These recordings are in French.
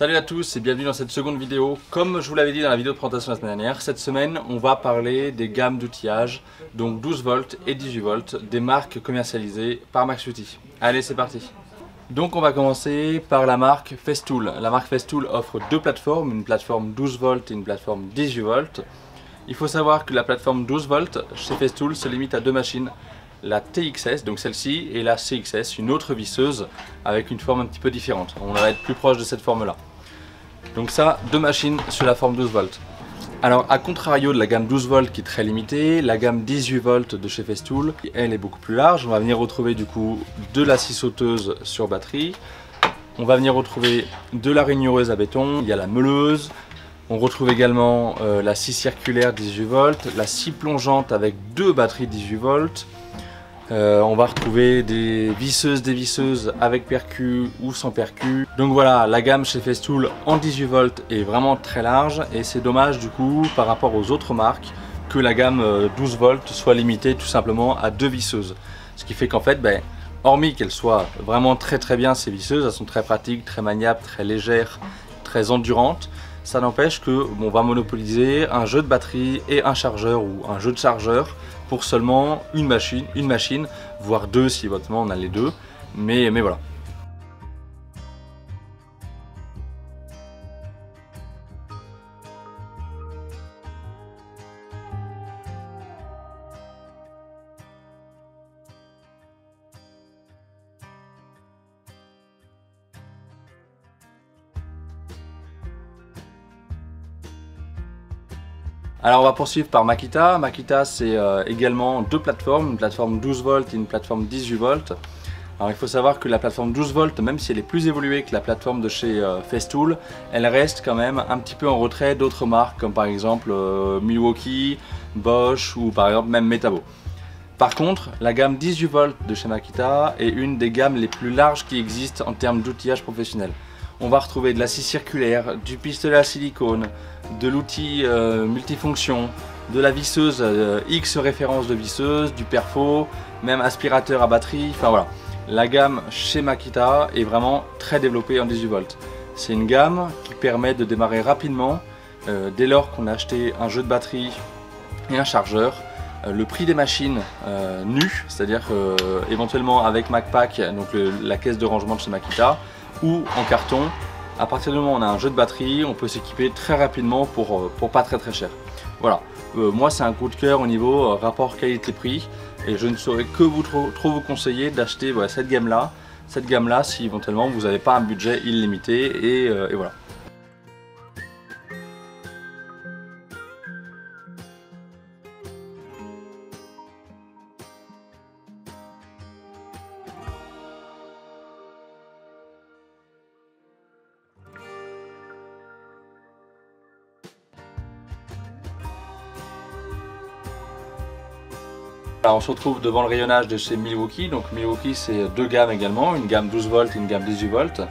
Salut à tous et bienvenue dans cette seconde vidéo. Comme je vous l'avais dit dans la vidéo de présentation la semaine dernière, cette semaine on va parler des gammes d'outillage, donc 12 volts et 18 volts, des marques commercialisées par Max Outils. Allez, c'est parti. Donc on va commencer par la marque Festool. La marque Festool offre deux plateformes, une plateforme 12 volts et une plateforme 18 volts. Il faut savoir que la plateforme 12 volts chez Festool se limite à deux machines. La TXS, donc celle-ci, et la CXS, une autre visseuse avec une forme un petit peu différente. On va être plus proche de cette forme-là. Donc ça, deux machines sur la forme 12 volts. Alors, à contrario de la gamme 12 volts qui est très limitée, la gamme 18 volts de chez Festool, elle est beaucoup plus large. On va venir retrouver du coup de la scie sauteuse sur batterie. On va venir retrouver de la raignureuse à béton, il y a la meuleuse. On retrouve également la scie circulaire 18 volts, la scie plongeante avec deux batteries 18 volts. On va retrouver des visseuses avec percu ou sans percu. Donc voilà, la gamme chez Festool en 18 volts est vraiment très large et c'est dommage du coup par rapport aux autres marques que la gamme 12 volts soit limitée tout simplement à deux visseuses. Ce qui fait qu'en fait, hormis qu'elles soient vraiment très bien ces visseuses, elles sont très pratiques, très maniables, très légères, très endurantes. Ça n'empêche qu'on va monopoliser un jeu de batterie et un chargeur ou un jeu de chargeur pour seulement une machine, voire deux si éventuellement on a les deux, mais voilà. Alors on va poursuivre par Makita. Makita c'est également deux plateformes, une plateforme 12 volts et une plateforme 18 volts. Alors il faut savoir que la plateforme 12 volts, même si elle est plus évoluée que la plateforme de chez Festool, elle reste quand même un petit peu en retrait d'autres marques comme par exemple Milwaukee, Bosch ou par exemple même Metabo. Par contre, la gamme 18 volts de chez Makita est une des gammes les plus larges qui existent en termes d'outillage professionnel. On va retrouver de la scie circulaire, du pistolet à silicone, de l'outil multifonction, de la visseuse X référence de visseuse, du perfo, même aspirateur à batterie, enfin voilà. La gamme chez Makita est vraiment très développée en 18 volts. C'est une gamme qui permet de démarrer rapidement dès lors qu'on a acheté un jeu de batterie et un chargeur. Le prix des machines nues, c'est-à-dire éventuellement avec MacPack, donc la caisse de rangement de chez Makita, ou en carton, à partir du moment où on a un jeu de batterie, on peut s'équiper très rapidement pour pas très cher. Voilà, moi c'est un coup de cœur au niveau rapport qualité-prix et je ne saurais que trop vous conseiller d'acheter cette gamme-là si éventuellement vous n'avez pas un budget illimité et voilà. Alors on se retrouve devant le rayonnage de chez Milwaukee. Donc Milwaukee c'est deux gammes également, une gamme 12 volts et une gamme 18 volts.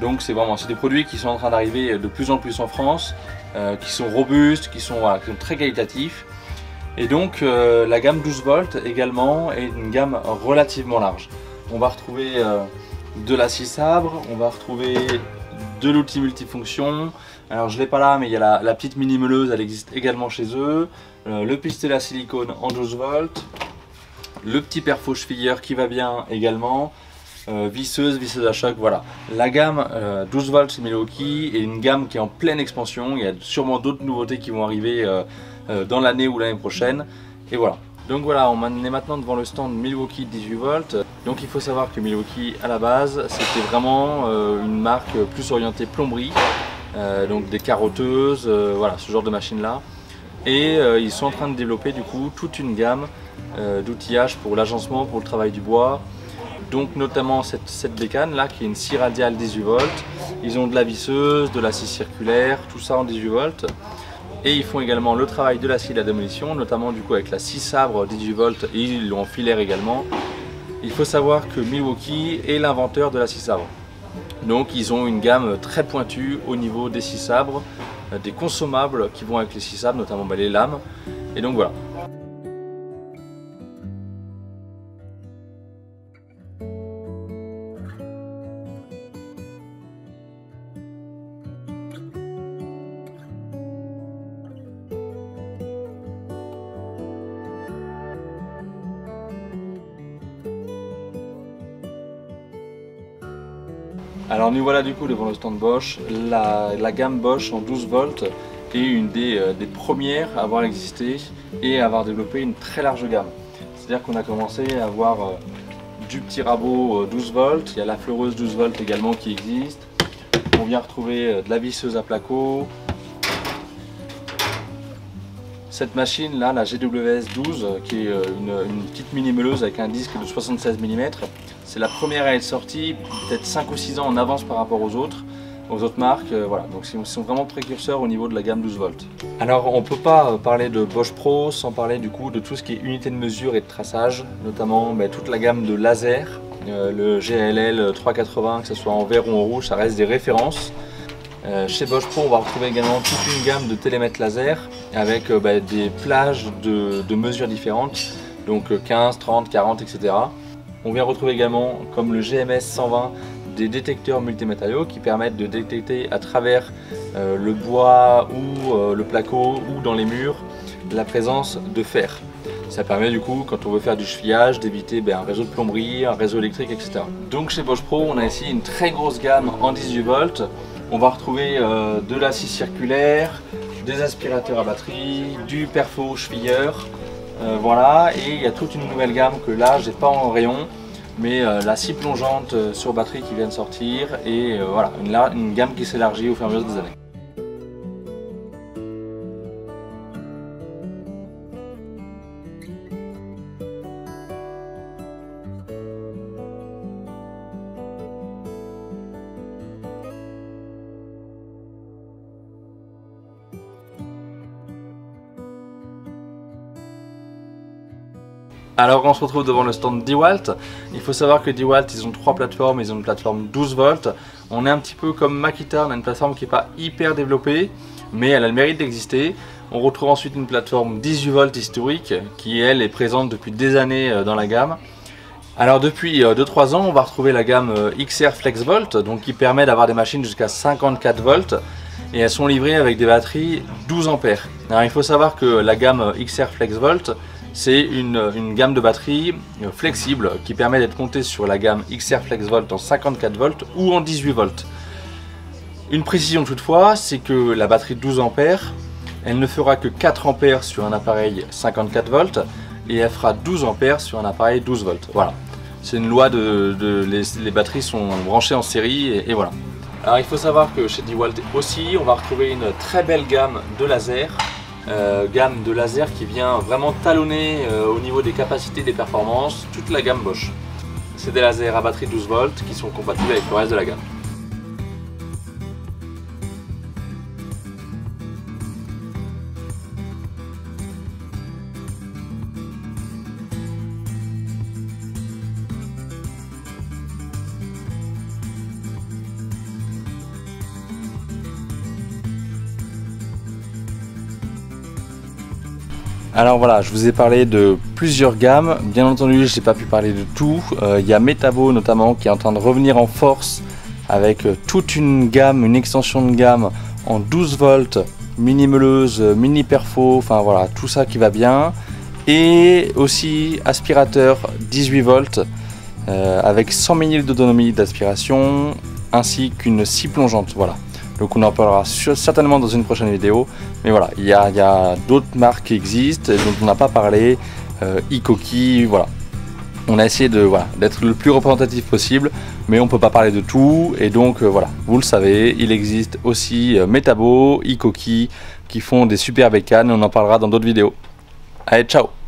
Donc c'est des produits qui sont en train d'arriver de plus en plus en France, qui sont robustes, qui sont très qualitatifs. Et donc la gamme 12 volts également est une gamme relativement large. On va retrouver de la scie sabre, on va retrouver de l'outil multifonction. Alors je ne l'ai pas là mais il y a la petite mini meuleuse, elle existe également chez eux. Le pistolet à silicone en 12 volts. Le petit perfo chevilleur qui va bien également, visseuse à choc, voilà. La gamme 12 volts chez Milwaukee est une gamme qui est en pleine expansion, il y a sûrement d'autres nouveautés qui vont arriver dans l'année ou l'année prochaine, et voilà. Donc voilà, on est maintenant devant le stand Milwaukee 18 volts. Donc il faut savoir que Milwaukee à la base, c'était vraiment une marque plus orientée plomberie, donc des carotteuses, voilà, ce genre de machines là. Et ils sont en train de développer du coup toute une gamme d'outillage pour l'agencement, pour le travail du bois. Donc notamment cette bécane là qui est une scie radiale 18 volts. Ils ont de la visseuse, de la scie circulaire, tout ça en 18 volts. Et ils font également le travail de la scie de la démolition, notamment du coup avec la scie sabre 18 volts et ils l'ont en filaire également. Il faut savoir que Milwaukee est l'inventeur de la scie sabre. Donc ils ont une gamme très pointue au niveau des scies sabres, des consommables qui vont avec les scies sabres, notamment les lames. Et donc voilà. Alors nous voilà du coup devant le stand Bosch. La gamme Bosch en 12 volts est une des premières à avoir existé et à avoir développé une très large gamme. C'est-à-dire qu'on a commencé à avoir du petit rabot 12 volts, il y a la fleureuse 12 volts également qui existe. On vient retrouver de la visseuse à placo. Cette machine là, la GWS 12, qui est une petite mini meuleuse avec un disque de 76 mm, c'est la première à être sortie, peut-être 5 ou 6 ans en avance par rapport aux autres marques. Voilà. Donc ils sont vraiment précurseurs au niveau de la gamme 12 volts. Alors on ne peut pas parler de Bosch Pro sans parler du coup de tout ce qui est unité de mesure et de traçage, notamment toute la gamme de laser, le GLL 380, que ce soit en vert ou en rouge, ça reste des références. Chez Bosch Pro, on va retrouver également toute une gamme de télémètres laser avec des plages de mesures différentes, donc 15, 30, 40, etc. On vient retrouver également, comme le GMS 120, des détecteurs multimatériaux qui permettent de détecter à travers le bois ou le placo ou dans les murs la présence de fer. Ça permet du coup, quand on veut faire du chevillage, d'éviter un réseau de plomberie, un réseau électrique, etc. Donc chez Bosch Pro, on a ici une très grosse gamme en 18 volts. On va retrouver de la scie circulaire, des aspirateurs à batterie, du perfo chevilleur, voilà, et il y a toute une nouvelle gamme que là j'ai pas en rayon, mais la scie plongeante sur batterie qui vient de sortir, et voilà, une gamme qui s'élargit au fur et à mesure des années. Alors on se retrouve devant le stand DeWalt. Il faut savoir que DeWalt, ils ont 3 plateformes, ils ont une plateforme 12 volts. On est un petit peu comme Makita, on a une plateforme qui n'est pas hyper développée, mais elle a le mérite d'exister. On retrouve ensuite une plateforme 18 volts historique, qui elle est présente depuis des années dans la gamme. Alors depuis 2-3 ans, on va retrouver la gamme XR FlexVolt, donc qui permet d'avoir des machines jusqu'à 54 volts. Et elles sont livrées avec des batteries 12 ampères. Alors il faut savoir que la gamme XR FlexVolt, c'est une gamme de batteries flexible qui permet d'être montée sur la gamme XR FlexVolt en 54 volts ou en 18 volts. Une précision toutefois, c'est que la batterie de 12 ampères, elle ne fera que 4 ampères sur un appareil 54 volts et elle fera 12 ampères sur un appareil 12 volts. Voilà, c'est une loi les batteries sont branchées en série et voilà. Alors il faut savoir que chez DeWalt aussi, on va retrouver une très belle gamme de lasers. Gamme de laser qui vient vraiment talonner au niveau des capacités, des performances, toute la gamme Bosch. C'est des lasers à batterie 12 volts qui sont compatibles avec le reste de la gamme. Alors voilà, je vous ai parlé de plusieurs gammes, bien entendu je n'ai pas pu parler de tout. Il y a Metabo notamment qui est en train de revenir en force avec toute une gamme, une extension de gamme en 12 volts, mini meuleuse, mini perfo, enfin voilà, tout ça qui va bien. Et aussi aspirateur 18 volts avec 100 ml d'autonomie d'aspiration ainsi qu'une scie plongeante, voilà. Donc on en parlera certainement dans une prochaine vidéo. Mais voilà, il y a d'autres marques qui existent dont on n'a pas parlé. Ikoki, voilà. On a essayé d'être le plus représentatif possible, mais on ne peut pas parler de tout. Et donc voilà, vous le savez, il existe aussi Metabo, Ikoki qui font des super bécanes. On en parlera dans d'autres vidéos. Allez, ciao!